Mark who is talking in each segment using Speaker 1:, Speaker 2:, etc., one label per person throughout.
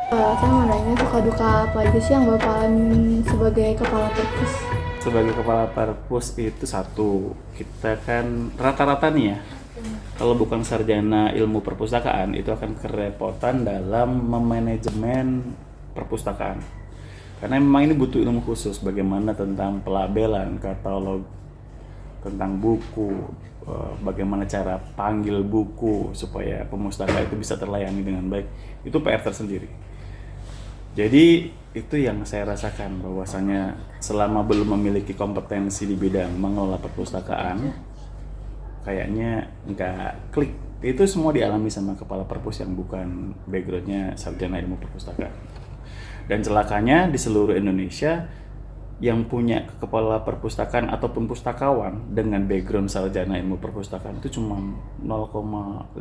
Speaker 1: Saya mau nanya suka duka apa aja sih yang Bapak alamin sebagai kepala perpus?
Speaker 2: Sebagai kepala perpus itu satu, kita kan rata-rata nih ya, kalau bukan sarjana ilmu perpustakaan itu akan kerepotan dalam memanajemen perpustakaan. Karena memang ini butuh ilmu khusus bagaimana tentang pelabelan, katalog, tentang buku, bagaimana cara panggil buku supaya pemustaka itu bisa terlayani dengan baik. Itu PR tersendiri. Jadi itu yang saya rasakan bahwasanya selama belum memiliki kompetensi di bidang mengelola perpustakaan, kayaknya nggak klik. Itu semua dialami sama kepala perpus yang bukan backgroundnya sarjana ilmu perpustakaan. Dan celakanya di seluruh Indonesia yang punya kepala perpustakaan ataupun pustakawan dengan background sarjana ilmu perpustakaan itu cuma 0,5%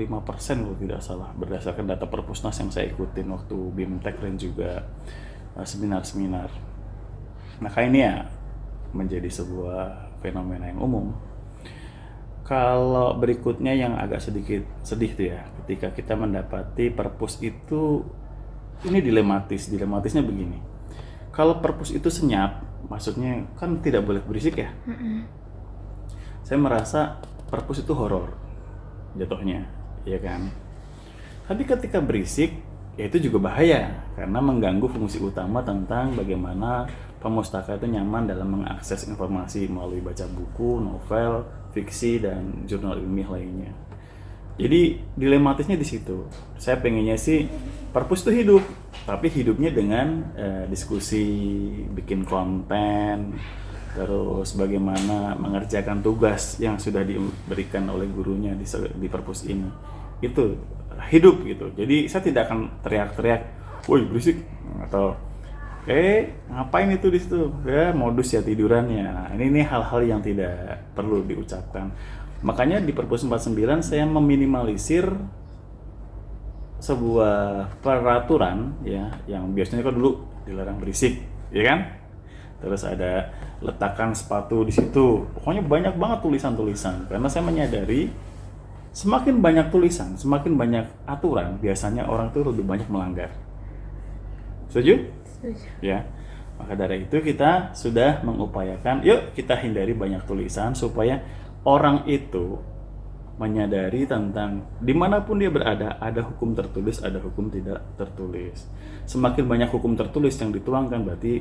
Speaker 2: kalau tidak salah, berdasarkan data Perpusnas yang saya ikutin waktu BIMTEK dan juga seminar-seminar. Maka ini ya menjadi sebuah fenomena yang umum. Kalau berikutnya yang agak sedikit sedih tuh ya, ketika kita mendapati perpus itu ini dilematis. Dilematisnya begini. Kalau perpus itu senyap, maksudnya kan tidak boleh berisik ya. Saya merasa perpus itu horor jatuhnya, ya kan. Tapi ketika berisik, ya itu juga bahaya karena mengganggu fungsi utama tentang bagaimana pemustaka itu nyaman dalam mengakses informasi melalui baca buku, novel, fiksi, dan jurnal ilmiah lainnya. Jadi dilematisnya di situ. Saya pengennya sih perpus itu hidup, tapi hidupnya dengan diskusi, bikin konten, terus bagaimana mengerjakan tugas yang sudah diberikan oleh gurunya di perpus ini. Itu hidup gitu. Jadi saya tidak akan teriak-teriak, "Woi berisik," atau ngapain itu di situ? Ya modus ya tidurannya. Nah, ini hal-hal yang tidak perlu diucapkan. Makanya di Perpus 49 saya meminimalisir sebuah peraturan ya yang biasanya kan dulu dilarang berisik, ya kan? Terus ada letakkan sepatu di situ. Pokoknya banyak banget tulisan-tulisan karena saya menyadari semakin banyak tulisan, semakin banyak aturan, biasanya orang tuh lebih banyak melanggar. Setuju?
Speaker 1: Setuju.
Speaker 2: Ya. Maka dari itu kita sudah mengupayakan, yuk kita hindari banyak tulisan supaya orang itu menyadari tentang dimanapun dia berada ada hukum tertulis, ada hukum tidak tertulis. Semakin banyak hukum tertulis yang dituangkan berarti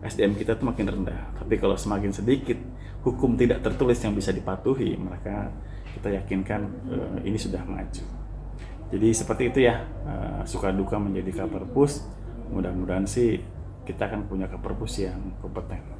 Speaker 2: SDM kita itu makin rendah. Tapi kalau semakin sedikit hukum tidak tertulis yang bisa dipatuhi, maka kita yakinkan ini sudah maju. Jadi seperti itu ya, suka duka menjadi Kaperpus. Mudah-mudahan sih kita akan punya Kaperpus yang kompeten.